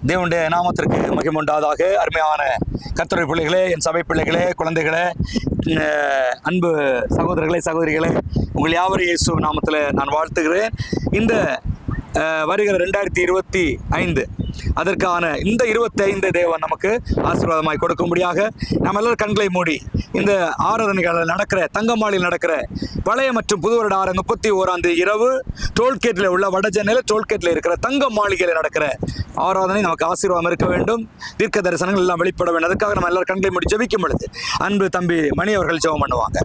தேவனுடைய நாமத்திற்கு மகிமை உண்டாவதாக. அருமையான கர்த்தருடைய பிள்ளைகளே, என் சபை பிள்ளைகளே, குழந்தைகளே, அன்பு சகோதரர்களே, சகோதரிகளே, உங்கள் யாவரையும் இயேசு நாமத்தில் நான் வாழ்த்துகிறேன். இந்த வருகிற 2025 அதற்கான இந்த 25 தேவன் நமக்கு ஆசீர்வாதமாய் கொடுக்கும்படியாக நம்ம எல்லாரும் கண்களை மூடி இந்த ஆராதனைகளில் நடக்கிற தங்கமாளில் நடக்கிற பழைய மற்றும் புது வருட 31ஆம் தேதி இரவு டோல்கேட்டில் உள்ள வடசென்னையில் டோல்கேட்டில் இருக்கிற தங்க மாளிகையில் நடக்கிற ஆராதனை நமக்கு ஆசீர்வாதம் இருக்க வேண்டும். தீர்க்க தரிசனங்கள் எல்லாம் வெளிப்பட வேண்டும். அதுக்காக நம்ம எல்லாரும் கண்களை மூடி ஜெபிக்கும் பொழுது அன்பு தம்பி மணி அவர்கள் ஜெபம் பண்ணுவாங்க.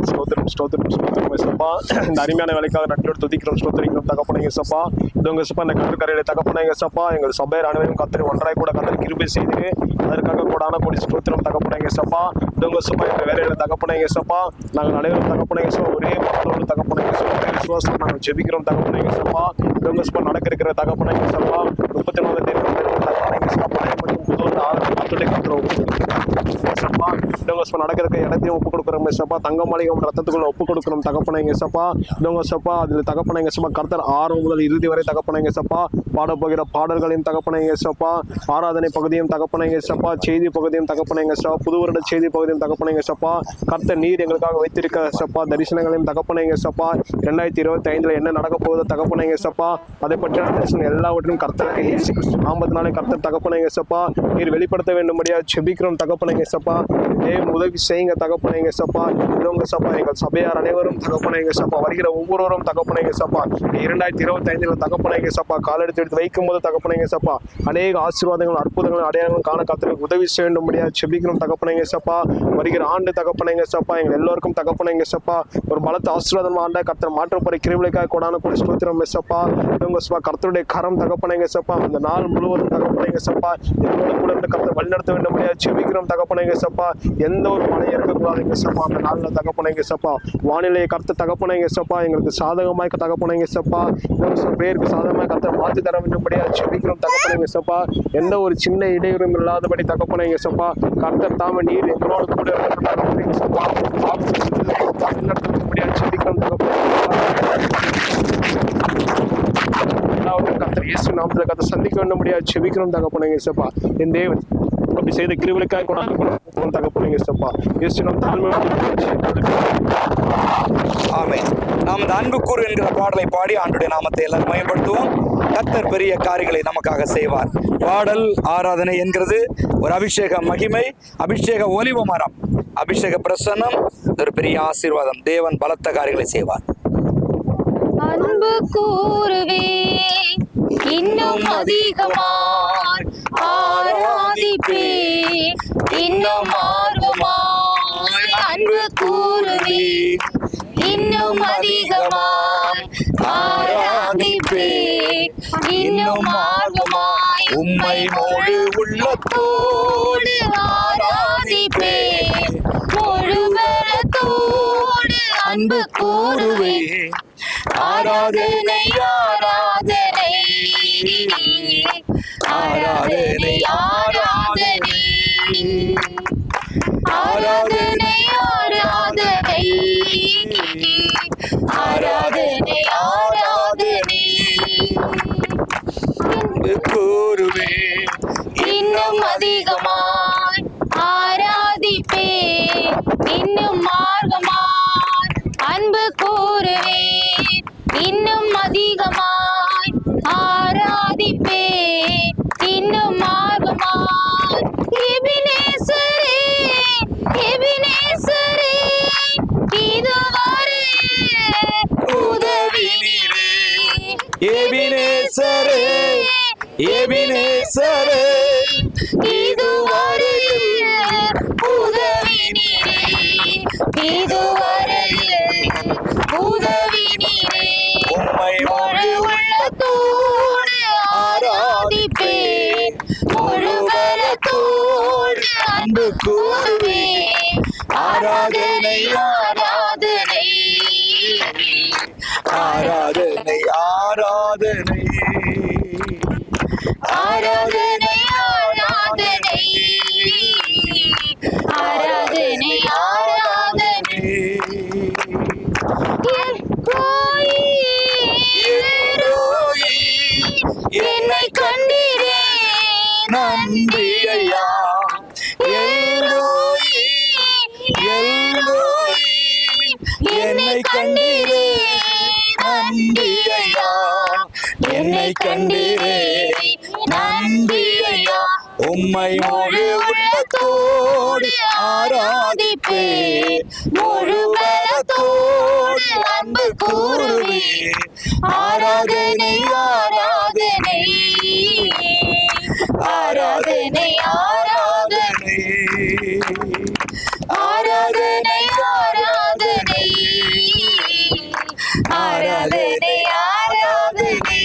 ஸ்தோத்திரம் ஸ்தோத்திரம் ஸ்தோத்திரம் ஏசப்பா. இந்த அருமையான வேலைக்காக நன்றோடு துதிக்கிறோம், ஸ்தோத்திரிக்கிறோம் தகப்பனே ஏசப்பா. இதோங்க ஏசப்பா, இந்த கட்டுக்கரையில தகப்பனே ஏசப்பா, எங்கள் சபையர் அனைவரும் கத்தரி ஒன்றாய் கூட கத்தரி கிருபை செய்து அதற்காக கூடான கொடி ஸ்தோத்திரம் தகப்பனே ஏசப்பா. இதோங்க ஏசப்பா, எங்கள் வேலையில தகப்பனே ஏசப்பா, நாங்கள் அனைவரும் தகப்பனே ஏசப்பா ஒரே மக்களோடு தகப்பனே ஏசப்பா விசுவாசம் நாங்கள் ஜெபிக்கிறோம் தகப்பனே ஏசப்பா. இதோங்க ஏசப்பா, நடக்க இருக்கிற தகப்பனே ஏசப்பா 34 தேதி தகப்பனே ஏசப்பா மற்றும் புதூர் ஆத்துடைய கத்துறோம் ஏசப்பா. இதோங்க ஏசப்பா, நடக்க இருக்க இடத்தையும் ஒப்புக் கொடுக்குறோம் ஏசப்பா. தங்கமாளிகை ரத்தத்துக்குள்ள ஒப்புக் கொடுக்கிறோம் தகப்பனே ஏசப்பா. இதோங்க ஏசப்பா, அதில் தகப்பனே ஏசப்பா கர்த்தர் ஆரம்பம் முதல் இறுதி வரை தகப்பனே ஏசப்பா பாடப்போகிற பாடல்களையும் தகப்பனே ஏசப்பா, ஆராதனை பகுதியும் தகப்பனே ஏசப்பா, செய்தி பகுதியும் தகப்பனே ஏசப்பா, புது வருட செய்தி பகுதியும் தகப்பனே ஏசப்பா, கர்த்தர் நீர் எங்களுக்காக வைத்திருக்க ஏசப்பா தரிசனங்களையும் தகப்பனே ஏசப்பா, 2025 என்ன நடக்க போகுது தகப்பனே ஏசப்பா, அதை பற்றியான தரிசனம் எல்லாவற்றையும் கர்த்தருக்கு இயேசு கிறிஸ்து நாமத்தினாலே கர்த்தர் தகப்பனே ஏசப்பா நீர் வெளிப்படுத்த வேண்டும்படியா ஜெபிக்கிறோம் தகப்பனே ஏசப்பா. தேவன் உதவி செய்யுங்க தகப்பனே ஏசப்பா. இதோங்க ஏசப்பா, எங்கள் சபையார் அனைவரும் தகப்பனே ஏசப்பா, வருகிற ஒவ்வொருவரும் தகப்பனே ஏசப்பா 2025 தகப்பனே ஏசப்பா காலெடுத்து எடுத்து வைக்கும் போது தகப்பனே ஏசப்பா அநேக ஆசீர்வாதங்கள் அற்புதங்கள் அடையாளங்கள் காண கர்த்தருக்கு உதவி செய்ய வேண்டும்படியா ஜெபிக்கிறோம் தகப்பனே ஏசப்பா. வருகிற ஆண்டு தகப்பனே ஏசப்பா எங்கள் எல்லோருக்கும் தகப்பனே ஏசப்பா ஒரு பலத்த ஆசீர்வாதம் ஆண்ட கர்த்தர் மாற்றப்போற கிருபைக்காக கொடான கொடி ஸ்தோத்திரம் ஏசப்பா. இதோங்க ஏசப்பா, கர்த்தருடைய கரம் தகப்பனே ஏசப்பா அந்த நாள் முழுவதும் தகப்பனே ஏசப்பா எங்களோட கூட இருந்து கர்த்தர் வழிநடத்த வேண்டும்படியா ஜெபிக்கிறோம் தகப்பனே ஏசப்பா. எந்த ஒரு மழையும் இருக்கக்கூடாது ஏசப்பா அந்த நாளில் தகப்பனே ஏசப்பா. வானிலையை கர்த்தர் தகப்பனே ஏசப்பா எங்களுக்கு சாதகமாய் தகப்பனே ஏசப்பா பேருக்கு சாதகமாய் கர்த்தர் மாற்றி தர வேண்டும்படியா ஜெபிக்கிறோம் தகப்பனே ஏசப்பா. எந்த ஒரு சின்ன இடையூறும் இல்லாதபடி தகப்பனே ஏசப்பா கர்த்தர் தாம நீர் எங்களோட கூட தகப்பனே ஏசப்பா வழிநடத்த வேண்டும்படியா ஜெபிக்கிறோம் தகப்பனே கர்த்தர் இயேசு நாமத்தில் கர்த்தர் சந்திக்க வேண்டும்படியா ஜெபிக்கிறோம் தகப்பனே ஏசப்பா. என் தேவன் அப்படி செய்த கிருபைக்காக கொண்டாந்து தகப்பனே ஏசப்பா இயேசு நாம் தாழ்மை. ஆமென். நாம் இந்த அன்பு கூறு என்கிற பாடலை பாடி ஆண்டுடைய நாமத்தை எல்லாரும் மயப்படுத்துவோம். கர்த்தர் பெரிய காரியங்களை நமக்காக செய்வார். பாடல் ஆராதனை என்கிறது ஒரு அபிஷேக மகிமை, அபிஷேக ஒலிவ மரம், அபிஷேக பிரசன்னம், ஒரு பெரிய ஆசீர்வாதம். தேவன் பலத்த காரியங்களை செய்வார். அன்பு கூறுவே இன்னும் அதிகமாய் ஆராதிப்பே இன்னும் ஆர்வமாய் அன்பு கூறுவே இன்னும் அதிகமாய் ஆராதிப்பே இன்னும் ஆர்வமாய் உம்மை முழு உள்ளத்தோடு ஆராதிப்பே முழு பலத்தோடு அன்பு கூறுவே ஆராதனை ஆராதனை ஆராதனை ஆராதனை ஆராதனை ஆராதனை ஆராதனை ஆராதனை கூறுவே இன்னும் அதிகமாய் ஆராதிப்பே இன்னும் ஆர்வமாய் அன்பு கூறுவே இன்னும் அதிகமாய் ஆராதிப்பே இன்னும் ஆர்வமாய் எபினேசரே எபினேசரே இதுவரை உதவி நீரே எபினேசரே எபினேசரே இதுவரை உதவி நீரே இதுவரை உதவி நீரே உம்மை முழு உள்ளத்தோடு ஆராதிப்பே முழு பலத்தோடு அன்பு கூறுவே ஆராதனை ஆராதனை ஆராதனை ஆராதனை ஆராதனை ஆராதனை ஆராதனை ஆராதனை என்னை கண்டு கண்டீரே நன்றி ஐயா. உம்மை முழு உள்ளத்தோடு ஆராதிப்பேன், முழு பலத்தோடு அன்பு கூறுவேன். ஆராதனை ஆராதனை ஆராதனை ஆராதனை ஆராதனை ஆராதனை ஆராதனை ஆராதனை.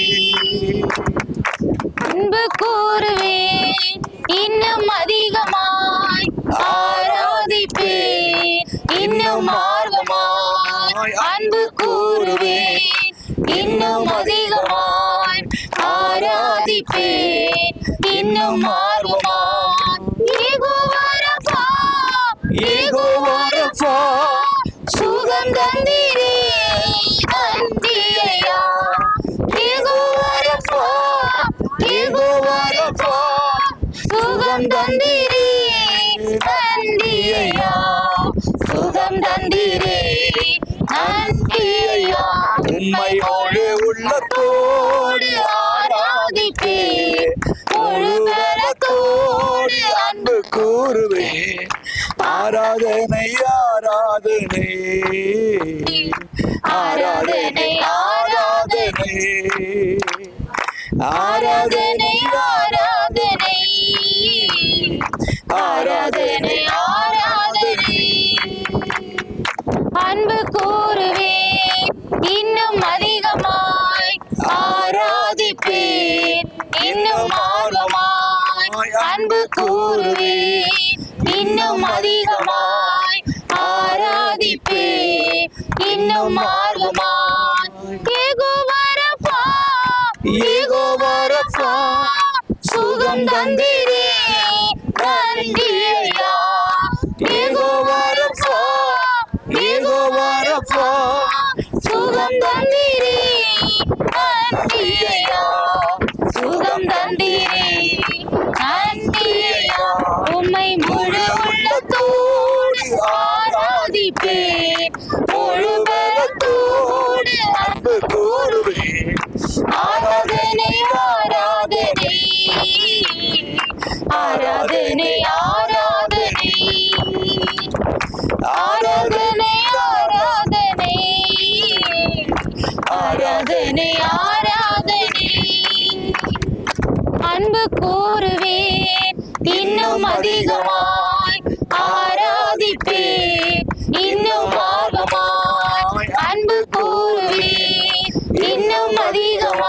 அன்பு கூறுவேன் இன்னும் அதிகமாய், ஆராதிப்பேன் இன்னும் ஆர்வமாய். அன்பு கூறுவேன் இன்னும் அதிகமாய், ஆராதிப்பேன் இன்னும் ஆர்வமாய். யெகோவா ரஃபா, யெகோவா ரஃபா, சுகம் தந்தீரே நன்றி ஐயா. யெகோவா ரஃபா, யெகோவா ரஃபா, சுகம் தந்தீரே நன்றி ஐயா. சுகம் தந்தீரே நன்றி ஐயா. உம்மை முழு உள்ளத்தோடு ஆராதிப்பேன், முழு பலத்தோடு அன்பு கூறுவேன். ஆராதனை ஆராதனை ஆராதனை ஆராதனை ஆராதனை ஆராதனை ஆராதனை ஆராதனை. அன்பு கூறுவேன் இன்னும் அதிகமாய், ஆராதிப்பேன் இன்னும் ஆர்வமாய். அன்பு கூறுவேன் இன்னும் அதிகமாய், ஆராதிப்பேன் இன்னும் ஆர்வமாய். யெகோவா ரஃபா, யெகோவா ரஃபா, சுகம் தந்தீரே நன்றி ஐயா. யெகோவா ரஃபா, யெகோவா ரஃபா, சுகம் தந்தீரே நன்றி ஐயா. சுகம் தந்தீரே நன்றி ஐயா. உம்மை முழு உள்ளத்தோடு ஆராதிப்பேன், முழு பலத்தோடு அன்பு கூறுவேன். ஆராதனை ஆராதனை ஆராதனை ஆராதனை ஆராதனை ஆராதனை ஆராதனை ஆராதனை. அன்பு கூறுவேன் இன்னும் அதிகமாய், ஆராதிப்பேன் இன்னும் ஆர்வமாய். அன்பு கூறுவேன் இன்னும் அதிகமாய்,